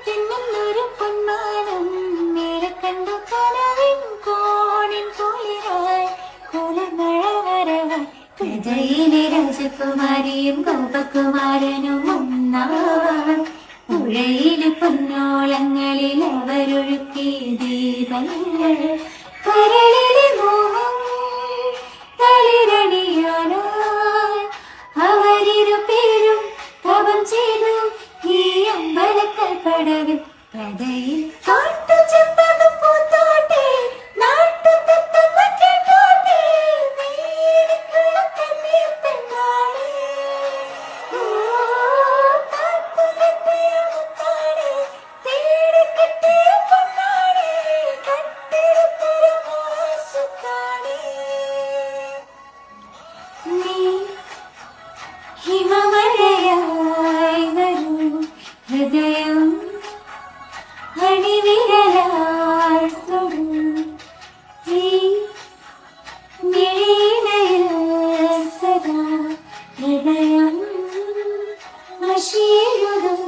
തിന്നുന്നൊരു പൊന്മാനം മേലെ കണ്ടു കനവിൻ കോണിൻ കുളിരായി കുളിർമഴ വരവായി പ്രജയിലെ രാജകുമാരിയും ഗോപകുമാരനും ഒന്നാവാൻ പുഴയിലെ പൊന്നോളങ്ങളിൽ അവരൊഴുക്കിയ ദീപങ്ങൾ കരളിലെ മോഹം തളിരണിയാനായി അവരിരുപേരും തപം ചെയ്തു ഈ അമ്പലക്കൽ പടവിൽ കഥയിൽ കാട്ടു ചെമ്പകം പൂത്തോട്ടെ നാട്ടു തത്തമ്മ കേട്ടോട്ടെ നേരിക്കുള്ള കണ്ണീർ പെണ്ണാളെ കാത്തുകെട്ടിയ മുത്താടെ തേടിക്കെട്ടിയ പൊന്നാടെ കട്ടെടുത്തൊരു മോഹസുത്താടെ നീ ഹിമമഴയായി വരൂ ഹൃദയം അണിവിരലാൽ തൊടൂ ഈ മിഴിനയിൽ സദാ ഹൃദയം നശീരുതും